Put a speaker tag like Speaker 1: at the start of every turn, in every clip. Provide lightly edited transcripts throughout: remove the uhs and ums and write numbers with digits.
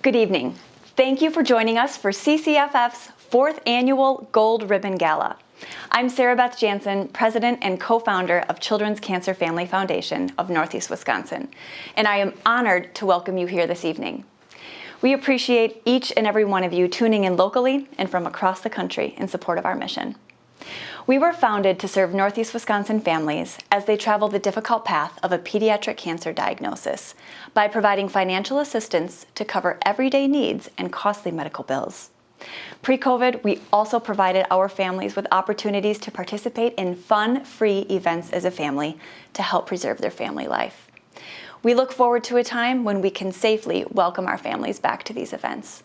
Speaker 1: Good evening. Thank you for joining us for CCFF's 4th Annual Gold Ribbon Gala. I'm Sarah Beth Jansen, President and co-founder of Children's Cancer Family Foundation of Northeast Wisconsin, and I am honored to welcome you here this evening. We appreciate each and every one of you tuning in locally and from across the country in support of our mission. We were founded to serve Northeast Wisconsin families as they travel the difficult path of a pediatric cancer diagnosis by providing financial assistance to cover everyday needs and costly medical bills. Pre-COVID, we also provided our families with opportunities to participate in fun, free events as a family to help preserve their family life. We look forward to a time when we can safely welcome our families back to these events.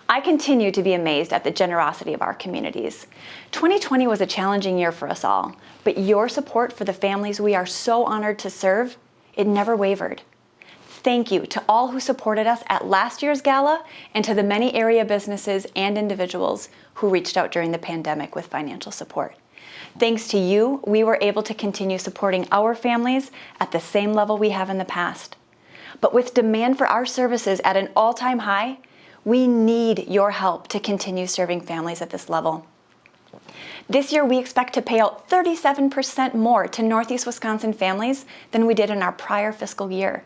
Speaker 1: I continue to be amazed at the generosity of our communities. 2020 was a challenging year for us all, but your support for the families we are so honored to serve, it never wavered. Thank you to all who supported us at last year's gala and to the many area businesses and individuals who reached out during the pandemic with financial support. Thanks to you, we were able to continue supporting our families at the same level we have in the past. But with demand for our services at an all-time high, we need your help to continue serving families at this level. This year, we expect to pay out 37% more to Northeast Wisconsin families than we did in our prior fiscal year.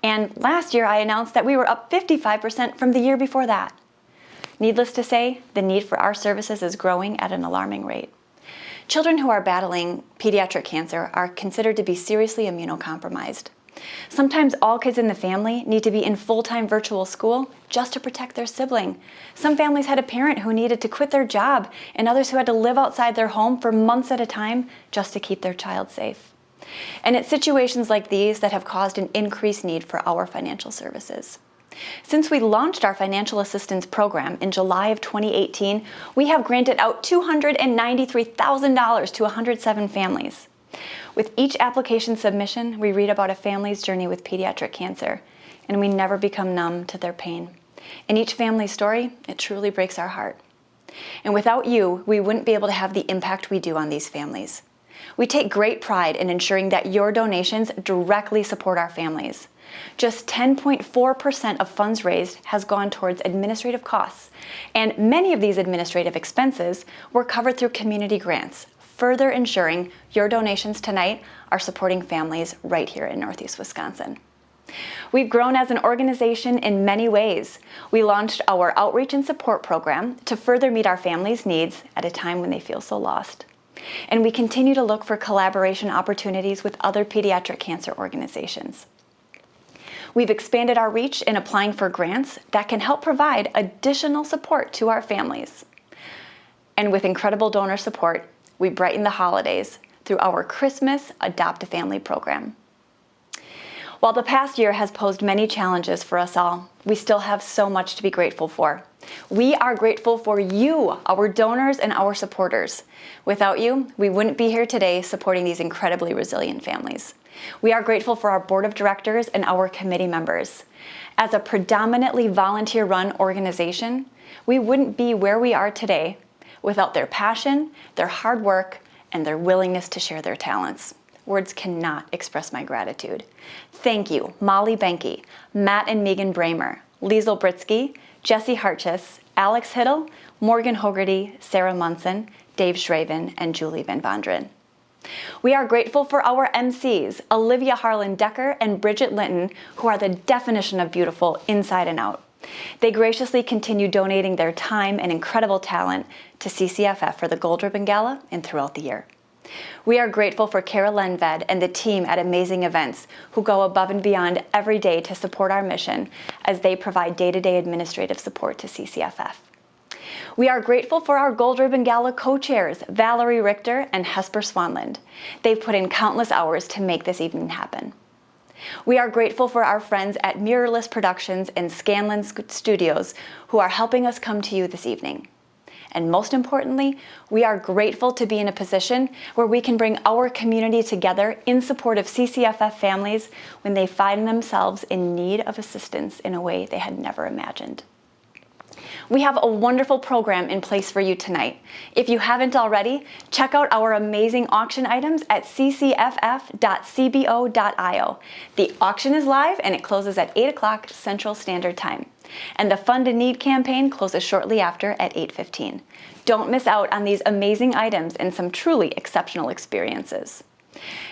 Speaker 1: And last year, I announced that we were up 55% from the year before that. Needless to say, the need for our services is growing at an alarming rate. Children who are battling pediatric cancer are considered to be seriously immunocompromised. Sometimes all kids in the family need to be in full-time virtual school just to protect their sibling. Some families had a parent who needed to quit their job and others who had to live outside their home for months at a time just to keep their child safe. And it's situations like these that have caused an increased need for our financial services. Since we launched our financial assistance program in July of 2018, we have granted out $293,000 to 107 families. With each application submission, we read about a family's journey with pediatric cancer, and we never become numb to their pain. In each family's story, it truly breaks our heart. And without you, we wouldn't be able to have the impact we do on these families. We take great pride in ensuring that your donations directly support our families. Just 10.4% of funds raised has gone towards administrative costs, and many of these administrative expenses were covered through community grants, further ensuring your donations tonight are supporting families right here in Northeast Wisconsin. We've grown as an organization in many ways. We launched our outreach and support program to further meet our families' needs at a time when they feel so lost. And we continue to look for collaboration opportunities with other pediatric cancer organizations. We've expanded our reach in applying for grants that can help provide additional support to our families. And with incredible donor support, we brighten the holidays through our Christmas Adopt a Family program. While the past year has posed many challenges for us all, we still have so much to be grateful for. We are grateful for you, our donors and our supporters. Without you, we wouldn't be here today supporting these incredibly resilient families. We are grateful for our board of directors and our committee members. As a predominantly volunteer-run organization, we wouldn't be where we are today without their passion, their hard work, and their willingness to share their talents. Words cannot express my gratitude. Thank you, Molly Benke, Matt and Megan Bramer, Liesl Britsky, Jesse Hartjes, Alex Hiddle, Morgan Hogarty, Sarah Munson, Dave Schraven, and Julie Van Vondren. We are grateful for our MCs, Olivia Harlan Decker and Bridget Linton, who are the definition of beautiful inside and out. They graciously continue donating their time and incredible talent to CCFF for the Gold Ribbon Gala and throughout the year. We are grateful for Kara Lenved and the team at Amazing Events who go above and beyond every day to support our mission as they provide day-to-day administrative support to CCFF. We are grateful for our Gold Ribbon Gala co-chairs, Valerie Richter and Hesper Swanland. They've put in countless hours to make this evening happen. We are grateful for our friends at Mirrorless Productions and Scanlan Studios who are helping us come to you this evening. And most importantly, we are grateful to be in a position where we can bring our community together in support of CCFF families when they find themselves in need of assistance in a way they had never imagined. We have a wonderful program in place for you tonight. If you haven't already, check out our amazing auction items at ccff.cbo.io. The auction is live and it closes at 8 o'clock Central Standard Time. And the Fund a Need campaign closes shortly after at 8:15. Don't miss out on these amazing items and some truly exceptional experiences.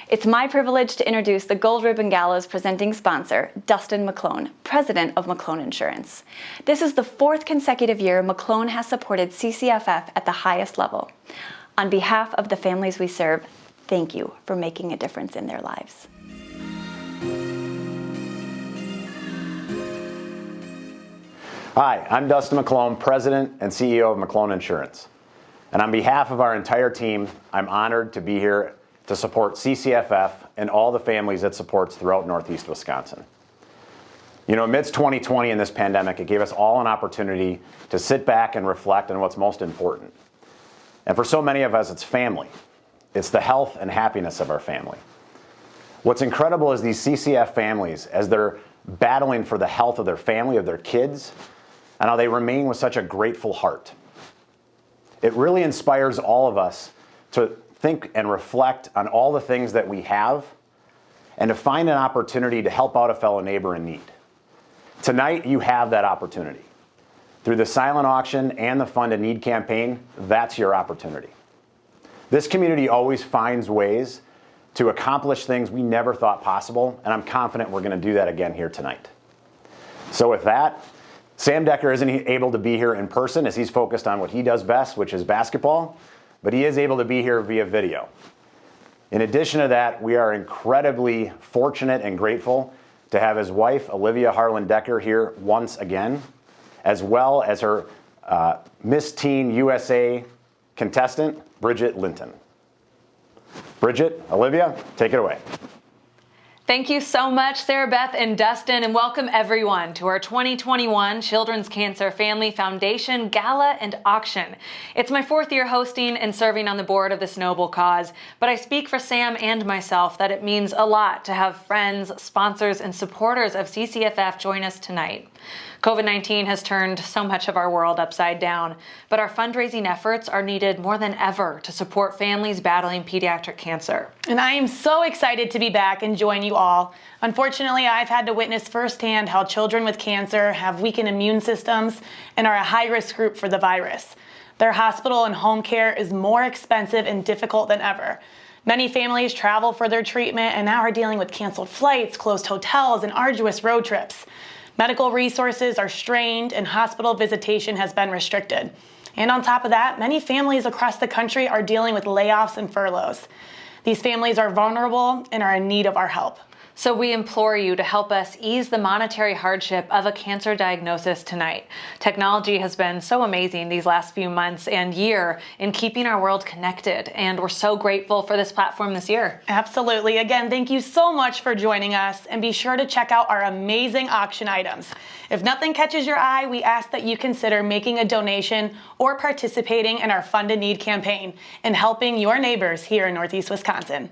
Speaker 1: It's my privilege to introduce the Gold Ribbon Gala's presenting sponsor, Dustin McClone, president of McClone Insurance. This is the 4th consecutive year McClone has supported CCFF at the highest level. On behalf of the families we serve, thank you for making a difference in their lives.
Speaker 2: Hi, I'm Dustin McClone, President and CEO of McClone Insurance. And on behalf of our entire team, I'm honored to be here to support CCFF and all the families it supports throughout Northeast Wisconsin. You know, amidst 2020 and this pandemic, it gave us all an opportunity to sit back and reflect on what's most important. And for so many of us, it's family. It's the health and happiness of our family. What's incredible is these CCF families, as they're battling for the health of their family, of their kids, and how they remain with such a grateful heart. It really inspires all of us to think and reflect on all the things that we have and to find an opportunity to help out a fellow neighbor in need. Tonight, you have that opportunity. Through the silent auction and the Fund a Need campaign, that's your opportunity. This community always finds ways to accomplish things we never thought possible, and I'm confident we're going to do that again here tonight. So with that, Sam Decker isn't able to be here in person as he's focused on what he does best, which is basketball, but he is able to be here via video. In addition to that, we are incredibly fortunate and grateful to have his wife, Olivia Harlan Decker, here once again, as well as her Miss Teen USA contestant, Bridget Linton. Bridget, Olivia, take it away.
Speaker 3: Thank you so much, Sarah Beth and Dustin, and welcome everyone to our 2021 Children's Cancer Family Foundation Gala and Auction. It's my 4th year hosting and serving on the board of this noble cause, but I speak for Sam and myself that it means a lot to have friends, sponsors, and supporters of CCFF join us tonight. COVID-19 has turned so much of our world upside down, but our fundraising efforts are needed more than ever to support families battling pediatric cancer.
Speaker 4: And I am so excited to be back and join you all. Unfortunately, I've had to witness firsthand how children with cancer have weakened immune systems and are a high-risk group for the virus. Their hospital and home care is more expensive and difficult than ever. Many families travel for their treatment and now are dealing with canceled flights, closed hotels, and arduous road trips. Medical resources are strained and hospital visitation has been restricted. And on top of that, many families across the country are dealing with layoffs and furloughs. These families are vulnerable and are in need of our help.
Speaker 3: So we implore you to help us ease the monetary hardship of a cancer diagnosis tonight. Technology has been so amazing these last few months and year in keeping our world connected, and we're so grateful for this platform this year.
Speaker 4: Absolutely. Again, thank you so much for joining us, and be sure to check out our amazing auction items. If nothing catches your eye, we ask that you consider making a donation or participating in our Fund a Need campaign and helping your neighbors here in Northeast Wisconsin.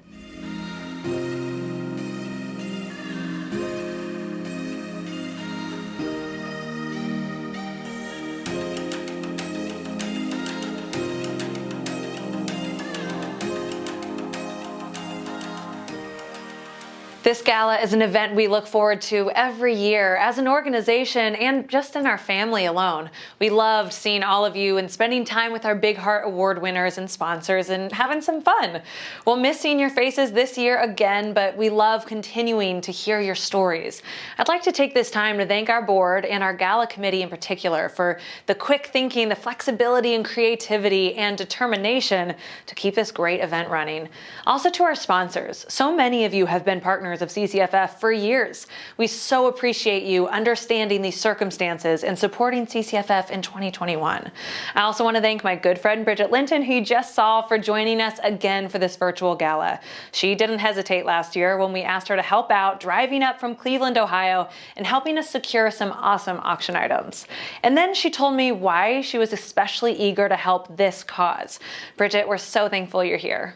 Speaker 3: This gala is an event we look forward to every year as an organization and just in our family alone. We loved seeing all of you and spending time with our Big Heart Award winners and sponsors and having some fun. We'll miss seeing your faces this year again, but we love continuing to hear your stories. I'd like to take this time to thank our board and our gala committee in particular for the quick thinking, the flexibility and creativity and determination to keep this great event running. Also to our sponsors. So many of you have been partners of CCFF for years. We so appreciate you understanding these circumstances and supporting CCFF in 2021. I also want to thank my good friend Bridget Linton, who you just saw, for joining us again for this virtual gala. She didn't hesitate last year when we asked her to help out, driving up from Cleveland, Ohio, and helping us secure some awesome auction items. And then she told me why she was especially eager to help this cause. Bridget, we're so thankful you're here.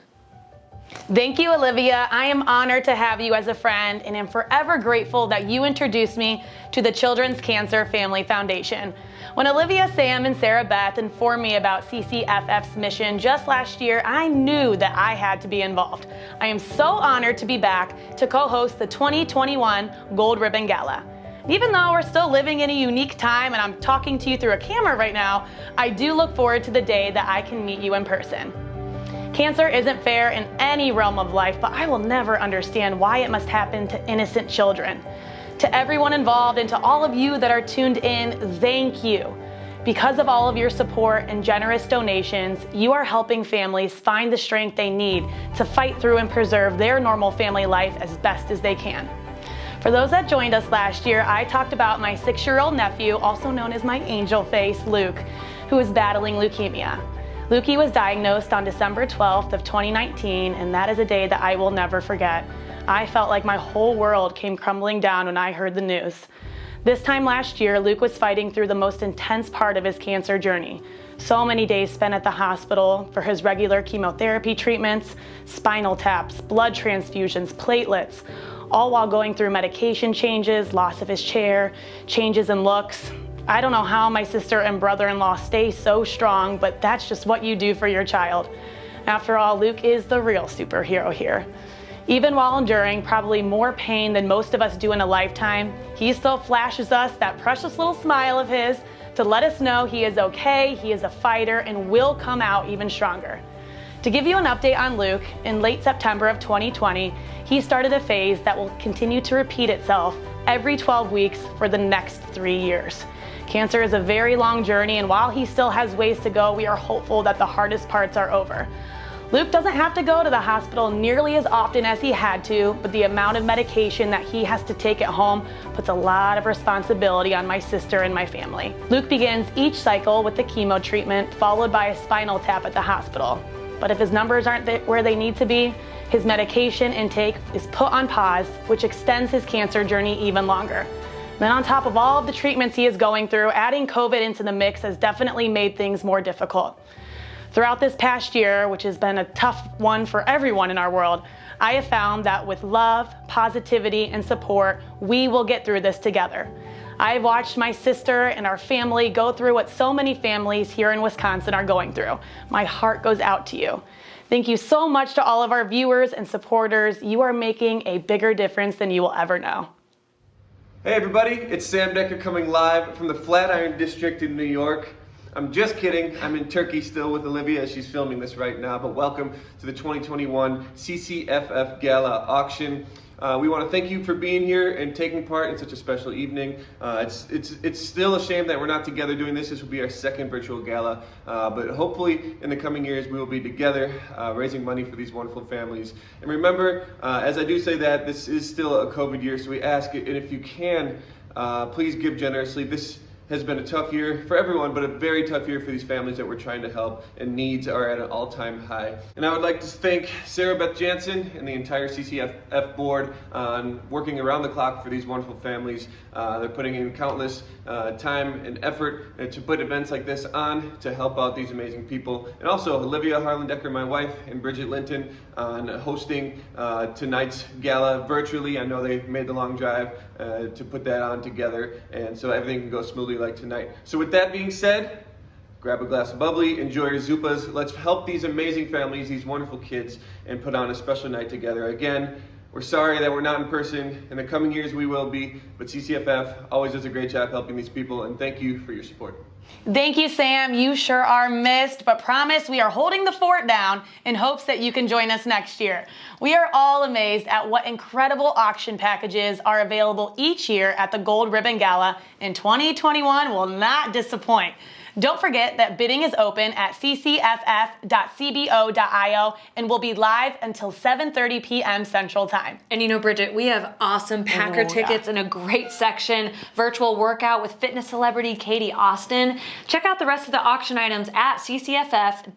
Speaker 4: Thank you, Olivia. I am honored to have you as a friend and am forever grateful that you introduced me to the Children's Cancer Family Foundation. When Olivia, Sam, and Sarah Beth informed me about CCFF's mission just last year, I knew that I had to be involved. I am so honored to be back to co-host the 2021 Gold Ribbon Gala. Even though we're still living in a unique time and I'm talking to you through a camera right now, I do look forward to the day that I can meet you in person. Cancer isn't fair in any realm of life, but I will never understand why it must happen to innocent children. To everyone involved and to all of you that are tuned in, thank you. Because of all of your support and generous donations, you are helping families find the strength they need to fight through and preserve their normal family life as best as they can. For those that joined us last year, I talked about my 6-year-old nephew, also known as my angel face, Luke, who is battling leukemia. Lukey was diagnosed on December 12th of 2019, and that is a day that I will never forget. I felt like my whole world came crumbling down when I heard the news. This time last year, Luke was fighting through the most intense part of his cancer journey. So many days spent at the hospital for his regular chemotherapy treatments, spinal taps, blood transfusions, platelets, all while going through medication changes, loss of his chair, changes in looks. I don't know how my sister and brother-in-law stay so strong, but that's just what you do for your child. After all, Luke is the real superhero here. Even while enduring probably more pain than most of us do in a lifetime, he still flashes us that precious little smile of his to let us know he is okay, he is a fighter, and will come out even stronger. To give you an update on Luke, in late September of 2020, he started a phase that will continue to repeat itself every 12 weeks for the next 3 years. Cancer is a very long journey, and while he still has ways to go, we are hopeful that the hardest parts are over. Luke doesn't have to go to the hospital nearly as often as he had to, but the amount of medication that he has to take at home puts a lot of responsibility on my sister and my family. Luke begins each cycle with the chemo treatment, followed by a spinal tap at the hospital. But if his numbers aren't where they need to be, his medication intake is put on pause, which extends his cancer journey even longer. Then on top of all of the treatments he is going through, adding COVID into the mix has definitely made things more difficult. Throughout this past year, which has been a tough one for everyone in our world, I have found that with love, positivity, and support, we will get through this together. I've watched my sister and our family go through what so many families here in Wisconsin are going through. My heart goes out to you. Thank you so much to all of our viewers and supporters. You are making a bigger difference than you will ever know.
Speaker 5: Hey everybody, it's Sam Decker coming live from the Flatiron District in New York. I'm just kidding, I'm in Turkey still with Olivia as she's filming this right now, but welcome to the 2021 CCFF Gala auction. We want to thank you for being here and taking part in such a special evening. It's still a shame that we're not together doing this. This will be our second virtual gala, but hopefully in the coming years we will be together raising money for these wonderful families. And remember, as I do say that, this is still a COVID year, so we ask it, and if you can, please give generously. This has been a tough year for everyone, but a very tough year for these families that we're trying to help, and needs are at an all-time high. And I would like to thank Sarah Beth Jansen and the entire CCFF board on working around the clock for these wonderful families. They're putting in countless time and effort to put events like this on to help out these amazing people. And also Olivia Harlan Decker, my wife, and Bridget Linton on hosting tonight's gala virtually. I know they made the long drive to put that on together, and so everything can go smoothly like tonight. So with that being said, grab a glass of bubbly, enjoy your zupas. Let's help these amazing families, these wonderful kids, and put on a special night together. Again, we're sorry that we're not in person. In the coming years we will be, but CCFF always does a great job helping these people, and thank you for your support.
Speaker 4: Thank you, Sam. You sure are missed, but promise we are holding the fort down in hopes that you can join us next year. We are all amazed at what incredible auction packages are available each year at the Gold Ribbon Gala, and 2021 will not disappoint. Don't forget that bidding is open at ccff.cbo.io and will be live until 7:30 p.m. Central Time.
Speaker 3: And you know, Bridget, we have awesome Packer tickets and a great section, virtual workout with fitness celebrity Katie Austin. Check out the rest of the auction items at ccff.cbo.io.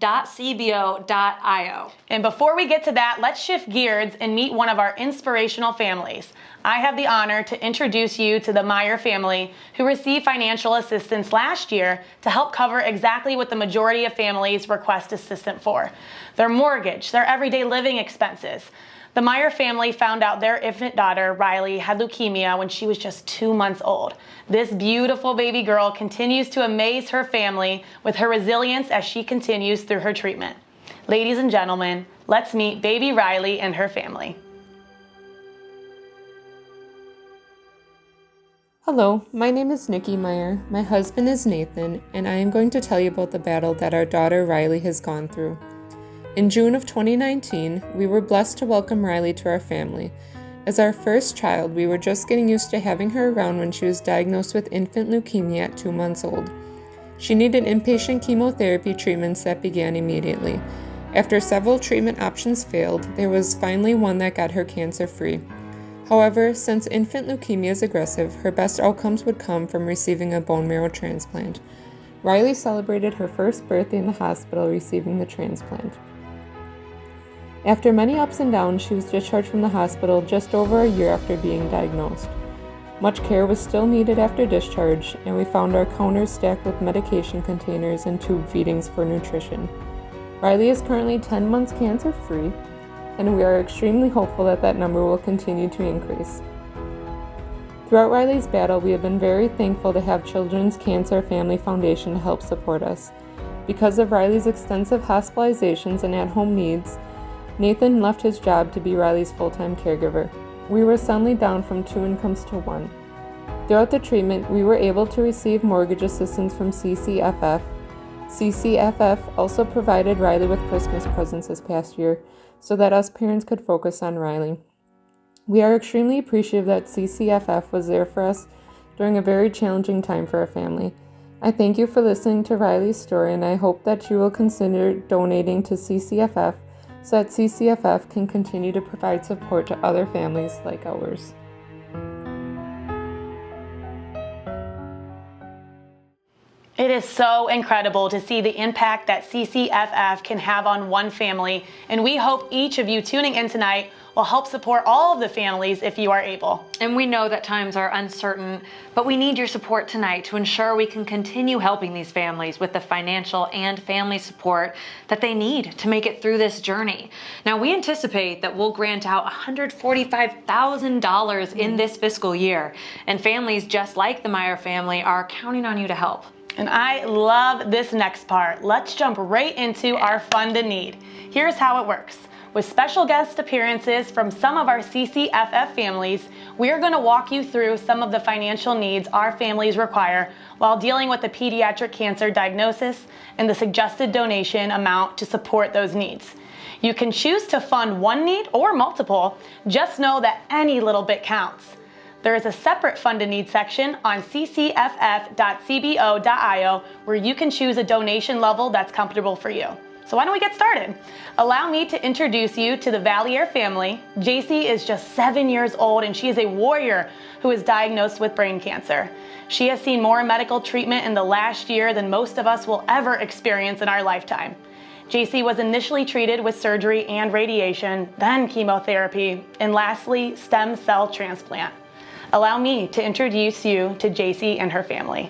Speaker 4: And before we get to that, let's shift gears and meet one of our inspirational families. I have the honor to introduce you to the Meyer family, who received financial assistance last year to help cover exactly what the majority of families request assistance for: their mortgage, their everyday living expenses. The Meyer family found out their infant daughter, Riley, had leukemia when she was just 2 months old. This beautiful baby girl continues to amaze her family with her resilience as she continues through her treatment. Ladies and gentlemen, let's meet baby Riley and her family.
Speaker 6: Hello, my name is Nikki Meyer, my husband is Nathan, and I am going to tell you about the battle that our daughter Riley has gone through. In June of 2019, we were blessed to welcome Riley to our family. As our first child, we were just getting used to having her around when she was diagnosed with infant leukemia at 2 months old. She needed inpatient chemotherapy treatments that began immediately. After several treatment options failed, there was finally one that got her cancer-free. However, since infant leukemia is aggressive, her best outcomes would come from receiving a bone marrow transplant. Riley celebrated her first birthday in the hospital receiving the transplant. After many ups and downs, she was discharged from the hospital just over a year after being diagnosed. Much care was still needed after discharge, and we found our counters stacked with medication containers and tube feedings for nutrition. Riley is currently 10 months cancer-free, and we are extremely hopeful that that number will continue to increase. Throughout Riley's battle, we have been very thankful to have Children's Cancer Family Foundation to help support us. Because of Riley's extensive hospitalizations and at-home needs, Nathan left his job to be Riley's full-time caregiver. We were suddenly down from 2 incomes to 1. Throughout the treatment, we were able to receive mortgage assistance from CCFF. CCFF also provided Riley with Christmas presents this past year, so that us parents could focus on Riley. We are extremely appreciative that CCFF was there for us during a very challenging time for our family. I thank you for listening to Riley's story, and I hope that you will consider donating to CCFF so that CCFF can continue to provide support to other families like ours.
Speaker 4: It is so incredible to see the impact that CCFF can have on one family, and we hope each of you tuning in tonight will help support all of the families if you are able.
Speaker 3: And we know that times are uncertain, but we need your support tonight to ensure we can continue helping these families with the financial and family support that they need to make it through this journey. Now, we anticipate that we'll grant out $145,000 in this fiscal year, and families just like the Meyer family are counting on you to help.
Speaker 4: And I love this next part. Let's jump right into our Fund a Need. Here's how it works. With special guest appearances from some of our CCFF families, we are going to walk you through some of the financial needs our families require while dealing with the pediatric cancer diagnosis and the suggested donation amount to support those needs. You can choose to fund one need or multiple. Just know that any little bit counts. There is a separate Fund a Need section on ccff.cbo.io where you can choose a donation level that's comfortable for you. So why don't we get started? Allow me to introduce you to the Valier family. JC is just 7 years old and she is a warrior who is diagnosed with brain cancer. She has seen more medical treatment in the last year than most of us will ever experience in our lifetime. JC was initially treated with surgery and radiation, then chemotherapy, and lastly, stem cell transplant. Allow me to introduce you to JC and her family.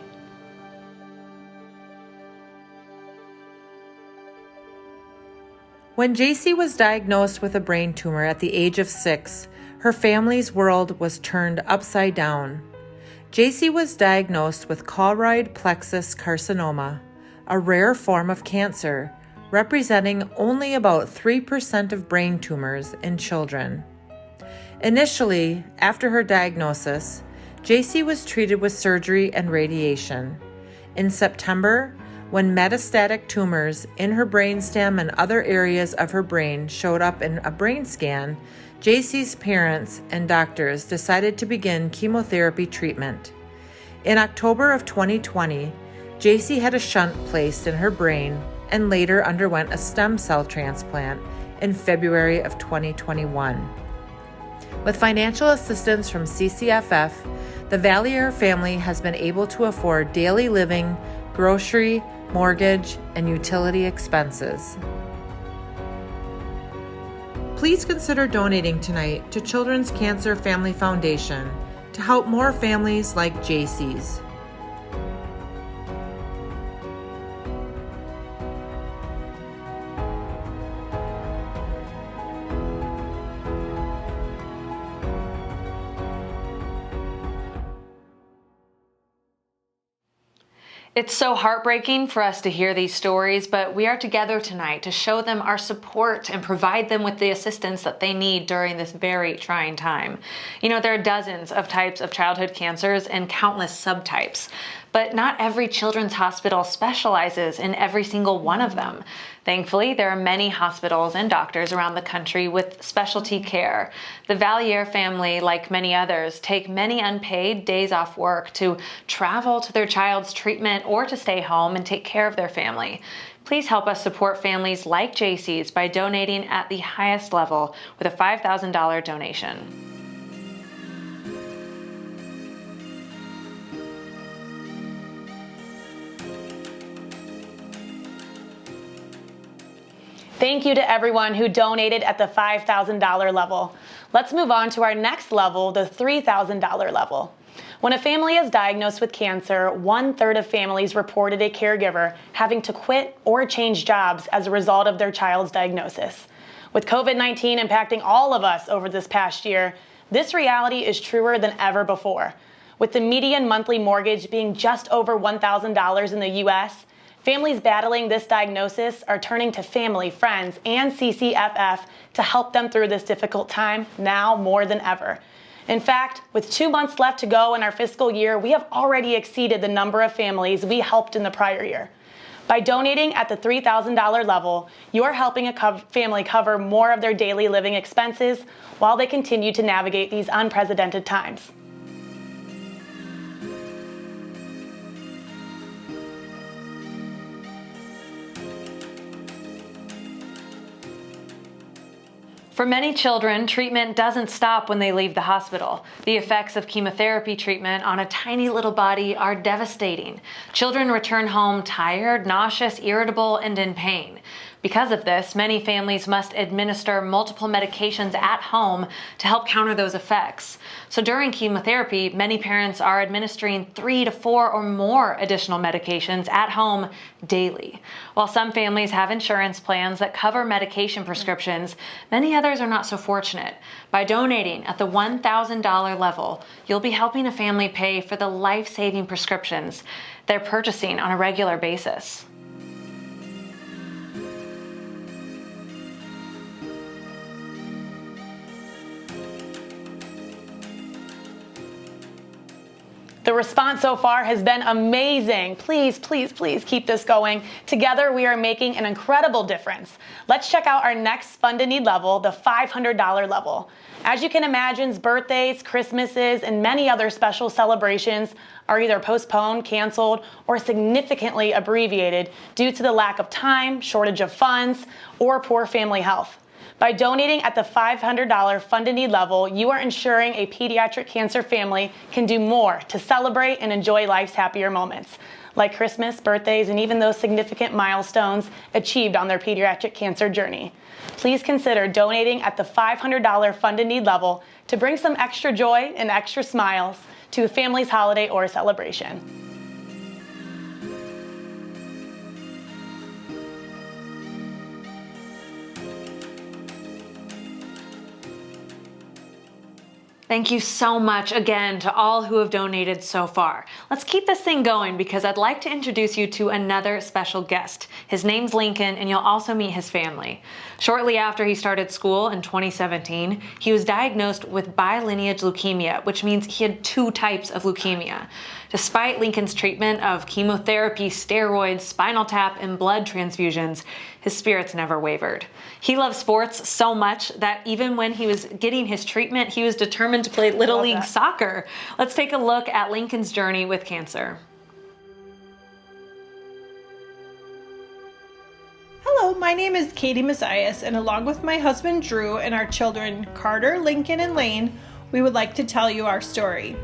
Speaker 7: When JC was diagnosed with a brain tumor at the age of 6, her family's world was turned upside down. JC was diagnosed with choroid plexus carcinoma, a rare form of cancer, representing only about 3% of brain tumors in children. Initially, after her diagnosis, JC was treated with surgery and radiation. In September, when metastatic tumors in her brainstem and other areas of her brain showed up in a brain scan, JC's parents and doctors decided to begin chemotherapy treatment. In October of 2020, JC had a shunt placed in her brain and later underwent a stem cell transplant in February of 2021. With financial assistance from CCFF, the Valier family has been able to afford daily living, grocery, mortgage, and utility expenses. Please consider donating tonight to Children's Cancer Family Foundation to help more families like JC's.
Speaker 3: It's so heartbreaking for us to hear these stories, but we are together tonight to show them our support and provide them with the assistance that they need during this very trying time. You know, there are dozens of types of childhood cancers and countless subtypes, but not every children's hospital specializes in every single one of them. Thankfully, there are many hospitals and doctors around the country with specialty care. The Valier family, like many others, take many unpaid days off work to travel to their child's treatment or to stay home and take care of their family. Please help us support families like JC's by donating at the highest level with a $5,000 donation.
Speaker 4: Thank you to everyone who donated at the $5,000 level. Let's move on to our next level, the $3,000 level. When a family is diagnosed with cancer, 1/3 of families reported a caregiver having to quit or change jobs as a result of their child's diagnosis. With COVID-19 impacting all of us over this past year, this reality is truer than ever before. With the median monthly mortgage being just over $1,000 in the U.S., families battling this diagnosis are turning to family, friends, and CCFF to help them through this difficult time now more than ever. In fact, with 2 months left to go in our fiscal year, we have already exceeded the number of families we helped in the prior year. By donating at the $3,000 level, you're helping a family cover more of their daily living expenses while they continue to navigate these unprecedented times.
Speaker 3: For many children, treatment doesn't stop when they leave the hospital. The effects of chemotherapy treatment on a tiny little body are devastating. Children return home tired, nauseous, irritable, and in pain. Because of this, many families must administer multiple medications at home to help counter those effects. So during chemotherapy, many parents are administering 3 to 4 or more additional medications at home daily. While some families have insurance plans that cover medication prescriptions, many others are not so fortunate. By donating at the $1,000 level, you'll be helping a family pay for the life-saving prescriptions they're purchasing on a regular basis.
Speaker 4: The response so far has been amazing. Please, please, please keep this going. Together, we are making an incredible difference. Let's check out our next Fund a Need level, the $500 level. As you can imagine, birthdays, Christmases, and many other special celebrations are either postponed, canceled, or significantly abbreviated due to the lack of time, shortage of funds, or poor family health. By donating at the $500 Fund a Need level, you are ensuring a pediatric cancer family can do more to celebrate and enjoy life's happier moments, like Christmas, birthdays, and even those significant milestones achieved on their pediatric cancer journey. Please consider donating at the $500 Fund a Need level to bring some extra joy and extra smiles to a family's holiday or celebration.
Speaker 3: Thank you so much again to all who have donated so far. Let's keep this thing going because I'd like to introduce you to another special guest. His name's Lincoln, and you'll also meet his family. Shortly after he started school in 2017, he was diagnosed with bilineage leukemia, which means he had 2 types of leukemia. Despite Lincoln's treatment of chemotherapy, steroids, spinal tap, and blood transfusions, his spirits never wavered. He loves sports so much that even when he was getting his treatment, he was determined to play Little League soccer. Let's take a look at Lincoln's journey with cancer.
Speaker 8: Hello, my name is Katie Messias, and along with my husband Drew and our children Carter, Lincoln, and Lane, we would like to tell you our story.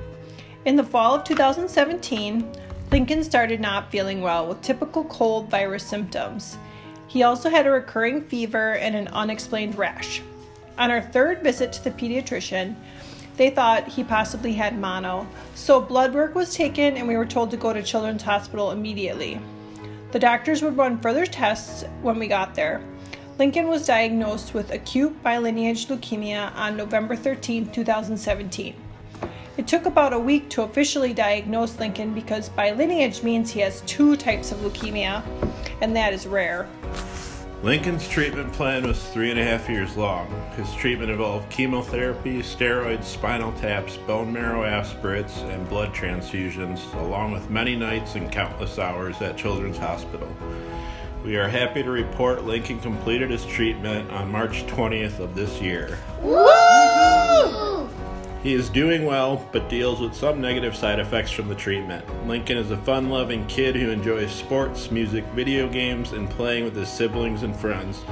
Speaker 8: In the fall of 2017, Lincoln started not feeling well with typical cold virus symptoms. He also had a recurring fever and an unexplained rash. On our 3rd visit to the pediatrician, they thought he possibly had mono, so blood work was taken and we were told to go to Children's Hospital immediately. The doctors would run further tests when we got there. Lincoln was diagnosed with acute bilineage leukemia on November 13, 2017. It took about a week to officially diagnose Lincoln because by lineage means he has 2 types of leukemia, and that is rare.
Speaker 9: Lincoln's treatment plan was 3.5 years long. His treatment involved chemotherapy, steroids, spinal taps, bone marrow aspirates, and blood transfusions, along with many nights and countless hours at Children's Hospital. We are happy to report Lincoln completed his treatment on March 20th of this year.
Speaker 10: Woo!
Speaker 9: He is doing well, but deals with some negative side effects from the treatment. Lincoln is a fun-loving kid who enjoys sports, music, video games, and playing with his siblings and friends.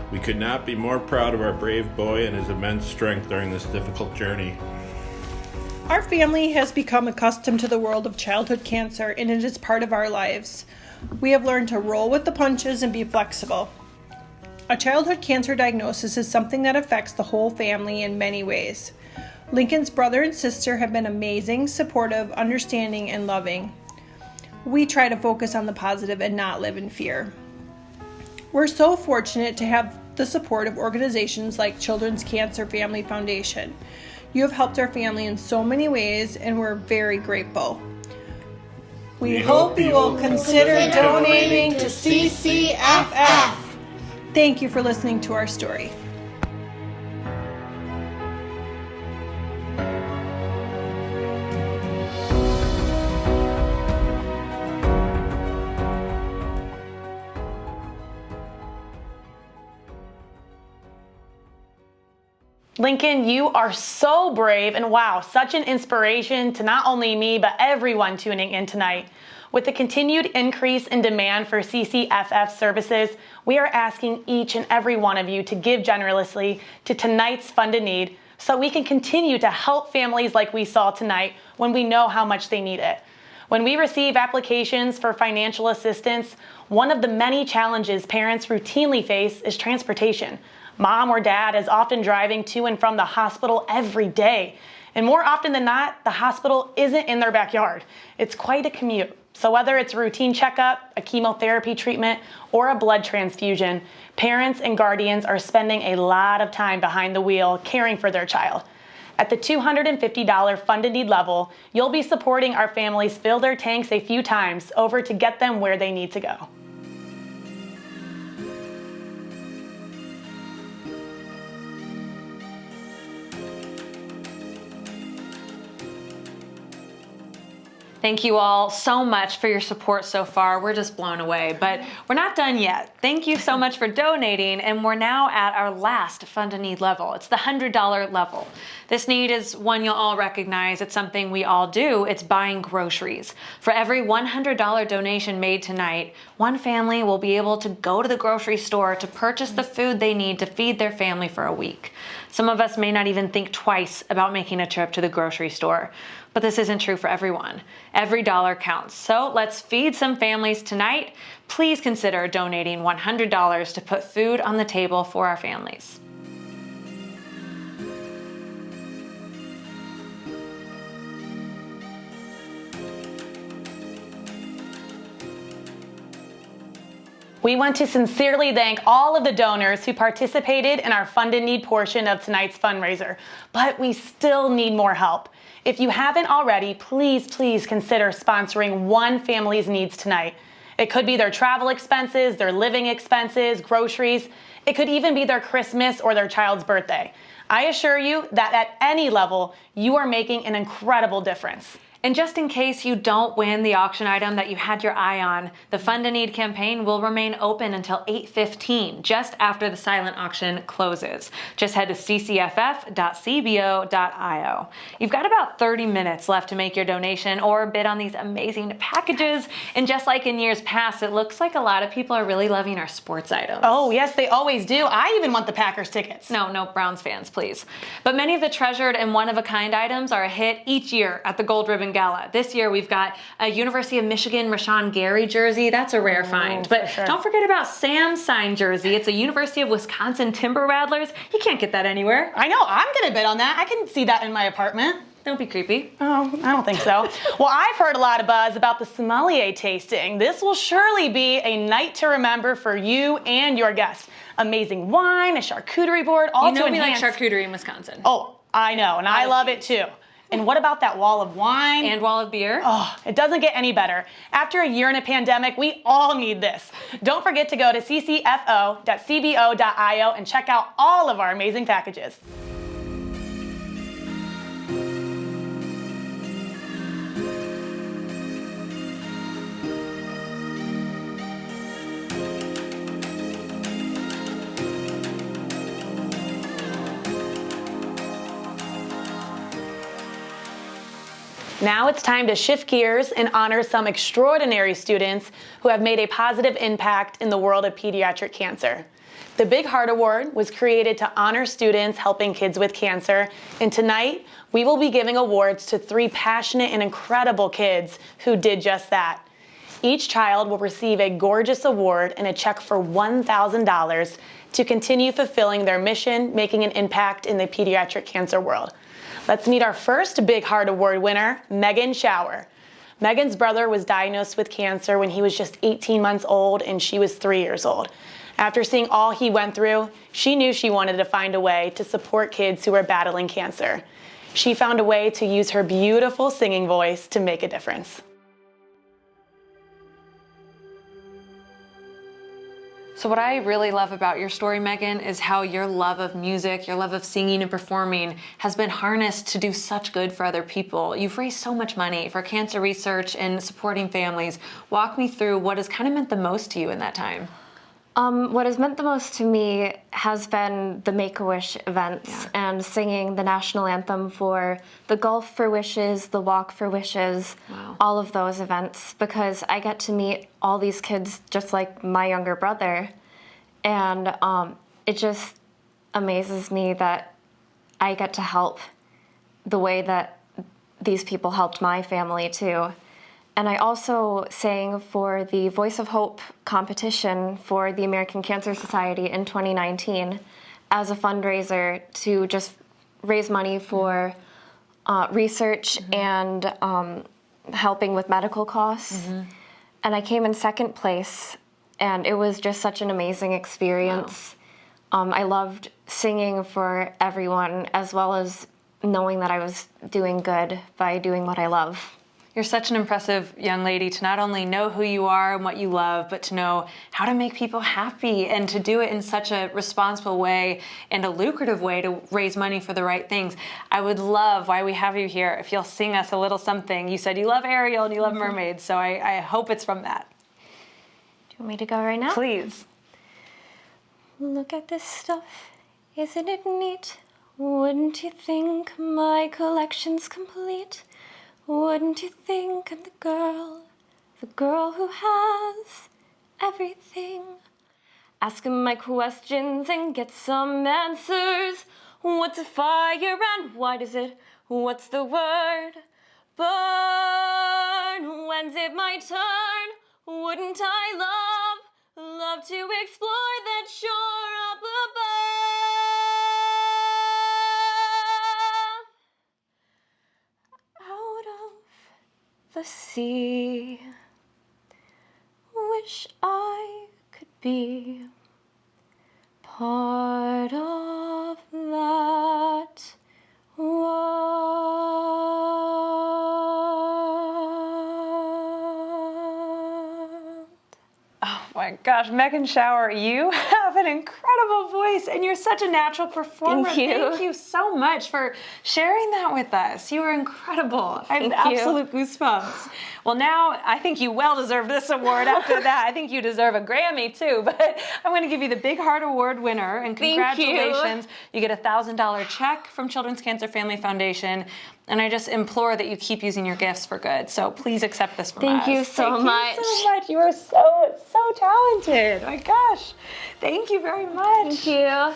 Speaker 9: We could not be more proud of our brave boy and his immense strength during this difficult journey.
Speaker 8: Our family has become accustomed to the world of childhood cancer, and it is part of our lives. We have learned to roll with the punches and be flexible. A childhood cancer diagnosis is something that affects the whole family in many ways. Lincoln's brother and sister have been amazing, supportive, understanding, and loving. We try to focus on the positive and not live in fear. We're so fortunate to have the support of organizations like Children's Cancer Family Foundation. You have helped our family in so many ways, and we're very grateful. We hope you will consider donating to CCFF. Thank you for listening to our story.
Speaker 4: Lincoln, you are so brave, and wow, such an inspiration to not only me, but everyone tuning in tonight. With the continued increase in demand for CCFF services, we are asking each and every one of you to give generously to tonight's Fund a Need so we can continue to help families like we saw tonight when we know how much they need it. When we receive applications for financial assistance, one of the many challenges parents routinely face is transportation. Mom or dad is often driving to and from the hospital every day. And more often than not, the hospital isn't in their backyard. It's quite a commute. So whether it's a routine checkup, a chemotherapy treatment, or a blood transfusion, parents and guardians are spending a lot of time behind the wheel caring for their child. At the $250 Fund a Need level, you'll be supporting our families fill their tanks a few times over to get them where they need to go.
Speaker 3: Thank you all so much for your support so far. We're just blown away, but we're not done yet. Thank you so much for donating, and we're now at our last Fund a Need level. It's the $100 level. This need is one you'll all recognize. It's something we all do. It's buying groceries. For every $100 donation made tonight, one family will be able to go to the grocery store to purchase the food they need to feed their family for a week. Some of us may not even think twice about making a trip to the grocery store. But this isn't true for everyone. Every dollar counts. So let's feed some families tonight. Please consider donating $100 to put food on the table for our families.
Speaker 4: We want to sincerely thank all of the donors who participated in our Fund a Need portion of tonight's fundraiser, but we still need more help. If you haven't already, please consider sponsoring one family's needs tonight. It could be their travel expenses, their living expenses, groceries. It could even be their Christmas or their child's birthday. I assure you that at any level, you are making an incredible difference.
Speaker 3: And just in case you don't win the auction item that you had your eye on, the Fund a Need campaign will remain open until 8:15, just after the silent auction closes. Just head to ccff.cbo.io. You've got about 30 minutes left to make your donation or bid on these amazing packages. And just like in years past, it looks like a lot of people are really loving our sports items.
Speaker 4: Oh, yes, they always do. I even want the Packers tickets.
Speaker 3: No Browns fans, please. But many of the treasured and one-of-a-kind items are a hit each year at the Gold Ribbon Gala. This year we've got a University of Michigan Rashawn Gary jersey. That's a rare find. But sure, don't forget about Sam's signed jersey. It's a University of Wisconsin Timber Rattlers. You can't get that anywhere.
Speaker 4: I know. I'm going to bid on that. I can see that in my apartment.
Speaker 3: Don't be creepy.
Speaker 4: Oh, I don't think so. Well, I've heard a lot of buzz about the sommelier tasting. This will surely be a night to remember for you and your guests. Amazing wine, a charcuterie board, all to enhance.
Speaker 3: You know we like charcuterie in Wisconsin.
Speaker 4: Oh, I know, and I love it too. And what about that wall of wine?
Speaker 3: And wall of beer.
Speaker 4: Oh, it doesn't get any better. After a year in a pandemic, we all need this. Don't forget to go to ccfo.cbo.io and check out all of our amazing packages. Now it's time to shift gears and honor some extraordinary students who have made a positive impact in the world of pediatric cancer. The Big Heart Award was created to honor students helping kids with cancer, and tonight we will be giving awards to 3 passionate and incredible kids who did just that. Each child will receive a gorgeous award and a check for $1,000 to continue fulfilling their mission, making an impact in the pediatric cancer world. Let's meet our first Big Heart Award winner, Megan Shower. Megan's brother was diagnosed with cancer when he was just 18 months old and she was 3 years old. After seeing all he went through, she knew she wanted to find a way to support kids who were battling cancer. She found a way to use her beautiful singing voice to make a difference.
Speaker 3: So what I really love about your story, Megan, is how your love of music, your love of singing and performing has been harnessed to do such good for other people. You've raised so much money for cancer research and supporting families. Walk me through what has kind of meant the most to you in that time.
Speaker 11: What has meant the most to me has been the Make-A-Wish events and singing the national anthem for the Golf for Wishes, the Walk for Wishes, all of those events, because I get to meet all these kids just like my younger brother, and it just amazes me that I get to help the way that these people helped my family too. And I also sang for the Voice of Hope competition for the American Cancer Society in 2019 as a fundraiser to just raise money for research and helping with medical costs. And I came in second place, and it was just such an amazing experience. I loved singing for everyone, as well as knowing that I was doing good by doing what I love.
Speaker 3: You're such an impressive young lady to not only know who you are and what you love, but to know how to make people happy and to do it in such a responsible way and a lucrative way to raise money for the right things. I would love, while we have you here, if you'll sing us a little something. You said you love Ariel and you love mermaids, so I hope it's from that.
Speaker 11: Do you want me to go right now?
Speaker 3: Please.
Speaker 11: Look at this stuff, isn't it neat? Wouldn't you think my collection's complete? Wouldn't you think I'm the girl who has everything? Ask him my questions and get some answers. What's a fire and why does it? What's the word? Burn. When's it my turn? Wouldn't I love to explore that shore up above? Out of the sea, wish I could be part of that world.
Speaker 3: Oh my gosh, Megan Shower, you have an incredible voice and you're such a natural performer.
Speaker 11: Thank you.
Speaker 3: Thank you so much for sharing that with us. You are incredible. I have
Speaker 11: Thank you.
Speaker 3: absolute goosebumps. Well, now I think you well deserve this award after that. I think you deserve a Grammy too, but I'm going to give you the Big Heart Award winner, and congratulations. You get a $1,000 check from Children's Cancer Family Foundation, and I just implore that you keep using your gifts for good. So please accept this from us.
Speaker 11: Thank you so much.
Speaker 3: Thank you so much. You are so talented. My gosh. Thank you very much.
Speaker 11: Thank you.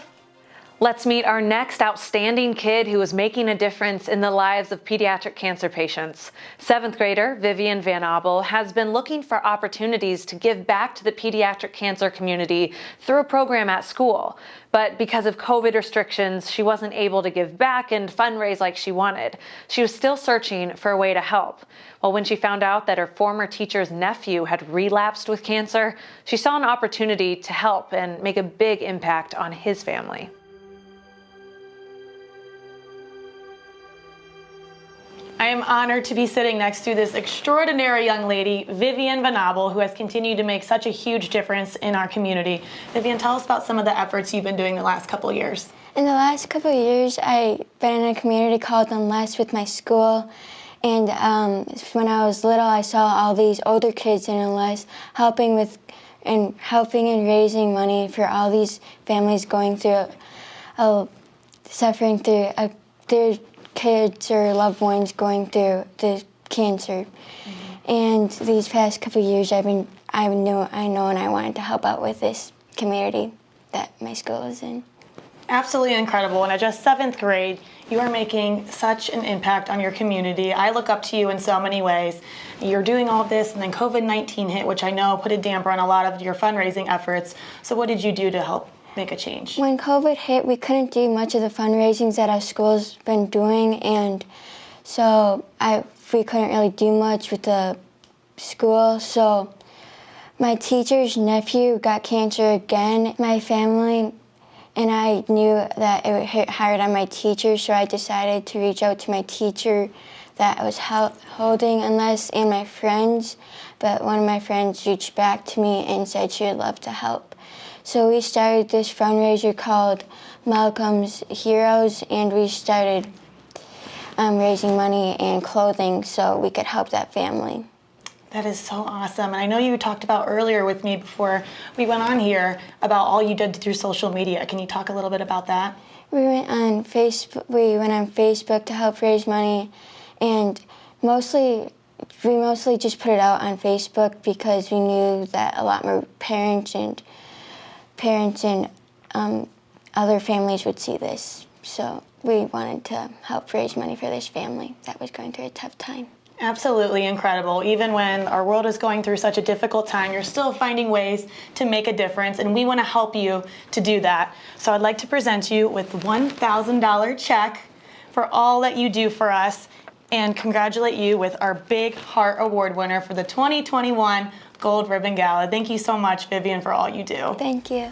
Speaker 3: Let's meet our next outstanding kid who is making a difference in the lives of pediatric cancer patients. 7th grader Vivian Van Abel has been looking for opportunities to give back to the pediatric cancer community through a program at school. But because of COVID restrictions, she wasn't able to give back and fundraise like she wanted. She was still searching for a way to help. Well, when she found out that her former teacher's nephew had relapsed with cancer, she saw an opportunity to help and make a big impact on his family.
Speaker 4: I am honored to be sitting next to this extraordinary young lady, Vivian Van Abel, who has continued to make such a huge difference in our community. Vivian, tell us about some of the efforts you've been doing the last couple of years.
Speaker 12: In the last couple of years, I've been in a community called Unless with my school. And when I was little, I saw all these older kids in Unless helping and raising money for all these families going through, suffering through their kids or loved ones going through the cancer. Mm-hmm. And these past couple of years, I know and I wanted to help out with this community that my school is in.
Speaker 4: Absolutely incredible. And at just 7th grade, you are making such an impact on your community. I look up to you in so many ways. You're doing all this, and then COVID-19 hit, which I know put a damper on a lot of your fundraising efforts. So what did you do to help make a change?
Speaker 12: When COVID hit, we couldn't do much of the fundraisings that our school's been doing, and so we couldn't really do much with the school. So my teacher's nephew got cancer again. My family and I knew that it would hit hard on my teacher, so I decided to reach out to my teacher that I was holding Unless and my friends, but one of my friends reached back to me and said she would love to help. So we started this fundraiser called Malcolm's Heroes, and we started raising money and clothing so we could help that family.
Speaker 4: That is so awesome. And I know you talked about earlier with me before we went on here about all you did through social media. Can you talk a little bit about that?
Speaker 12: We went on Facebook to help raise money, and we mostly just put it out on Facebook because we knew that a lot more parents and other families would see this. So we wanted to help raise money for this family that was going through a tough time.
Speaker 4: Absolutely incredible. Even when our world is going through such a difficult time, you're still finding ways to make a difference, and we want to help you to do that. So I'd like to present you with a $1,000 check for all that you do for us, and congratulate you with our Big Heart Award winner for the 2021 Gold Ribbon Gala. Thank you so much, Vivian, for all you do.
Speaker 12: Thank you.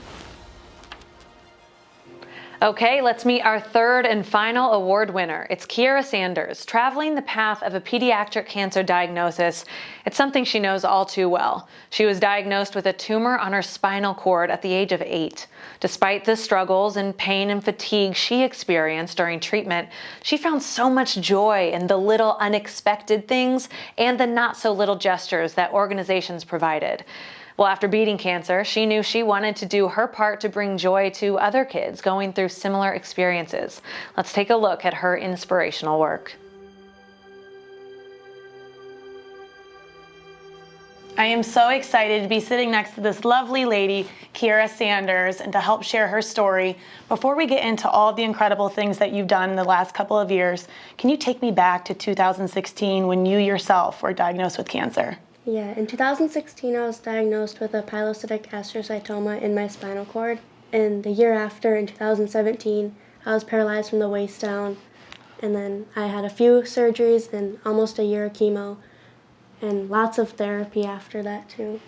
Speaker 3: Okay, let's meet our third and final award winner. It's Kiera Sanders, traveling the path of a pediatric cancer diagnosis. It's something she knows all too well. She was diagnosed with a tumor on her spinal cord at the age of 8. Despite the struggles and pain and fatigue she experienced during treatment, she found so much joy in the little unexpected things and the not so little gestures that organizations provided. Well, after beating cancer, she knew she wanted to do her part to bring joy to other kids going through similar experiences. Let's take a look at her inspirational work.
Speaker 4: I am so excited to be sitting next to this lovely lady, Kiera Sanders, and to help share her story. Before we get into all the incredible things that you've done in the last couple of years, can you take me back to 2016 when you yourself were diagnosed with cancer?
Speaker 13: Yeah, in 2016 I was diagnosed with a pilocytic astrocytoma in my spinal cord, and the year after, in 2017, I was paralyzed from the waist down, and then I had a few surgeries and almost a year of chemo, and lots of therapy after that too.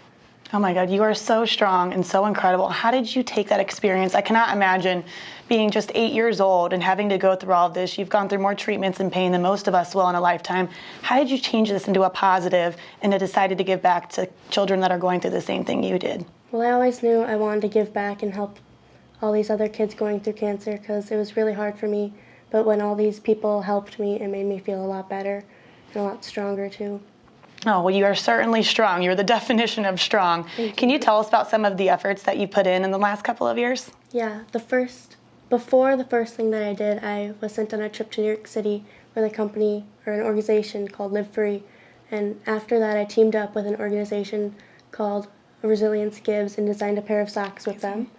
Speaker 4: Oh my God, you are so strong and so incredible. How did you take that experience? I cannot imagine being just 8 years old and having to go through all of this. You've gone through more treatments and pain than most of us will in a lifetime. How did you change this into a positive and to decided to give back to children that are going through the same thing you did?
Speaker 13: Well, I always knew I wanted to give back and help all these other kids going through cancer because it was really hard for me. But when all these people helped me, it made me feel a lot better and a lot stronger too.
Speaker 4: Oh, well, you are certainly strong. You're the definition of strong. Can you tell us about some of the efforts that you put in the last couple of years?
Speaker 13: Yeah, before the first thing that I did, I was sent on a trip to New York City with a company or an organization called Live Free. And after that, I teamed up with an organization called Resilience Gives and designed a pair of socks with them.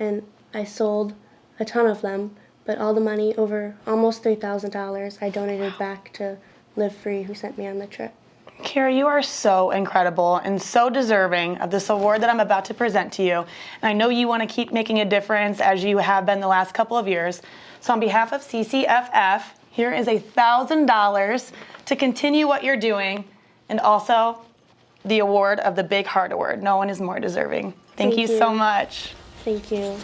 Speaker 13: And I sold a ton of them, but all the money, over almost $3,000, I donated back to Live Free, who sent me on the trip.
Speaker 4: Kiera, you are so incredible and so deserving of this award that I'm about to present to you. And I know you want to keep making a difference as you have been the last couple of years. So on behalf of CCFF, here is $1,000 to continue what you're doing, and also the award of the Big Heart Award. No one is more deserving. Thank you so much.
Speaker 13: Thank you.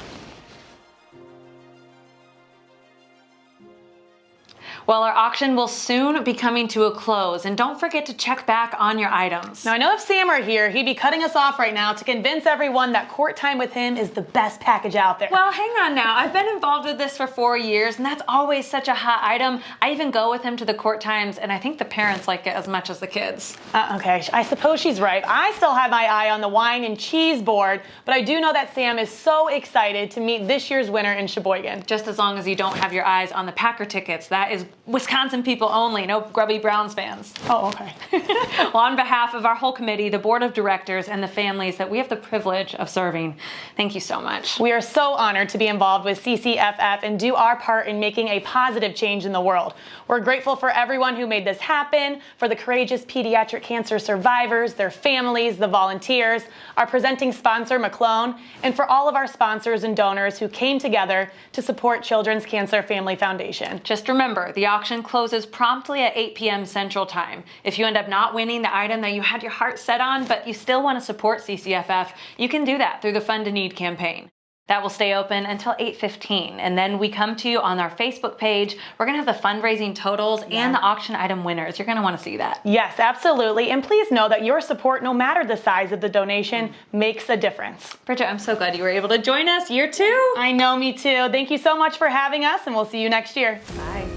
Speaker 3: Well, our auction will soon be coming to a close, and don't forget to check back on your items.
Speaker 4: Now, I know if Sam were here, he'd be cutting us off right now to convince everyone that court time with him is the best package out there.
Speaker 3: Well, hang on now. I've been involved with this for 4 years, and that's always such a hot item. I even go with him to the court times, and I think the parents like it as much as the kids.
Speaker 4: Okay, I suppose she's right. I still have my eye on the wine and cheese board, but I do know that Sam is so excited to meet this year's winner in Sheboygan.
Speaker 3: Just as long as you don't have your eyes on the Packer tickets. That is Wisconsin people only, no grubby Browns fans.
Speaker 4: Oh, okay.
Speaker 3: Well, on behalf of our whole committee, the board of directors, and the families that we have the privilege of serving, thank you so much.
Speaker 4: We are so honored to be involved with CCFF and do our part in making a positive change in the world. We're grateful for everyone who made this happen, for the courageous pediatric cancer survivors, their families, the volunteers, our presenting sponsor, McClone, and for all of our sponsors and donors who came together to support Children's Cancer Family Foundation.
Speaker 3: Just remember, the auction closes promptly at 8 p.m. Central Time. If you end up not winning the item that you had your heart set on, but you still want to support CCFF, you can do that through the Fund to Need campaign. That will stay open until 8:15, and then we come to you on our Facebook page. We're going to have the fundraising totals and the auction item winners. You're going to want to see that.
Speaker 4: Yes, absolutely. And please know that your support, no matter the size of the donation, makes a difference.
Speaker 3: Bridget, I'm so glad you were able to join us. Year 2.
Speaker 4: I know, me too. Thank you so much for having us, and we'll see you next year.
Speaker 3: Bye.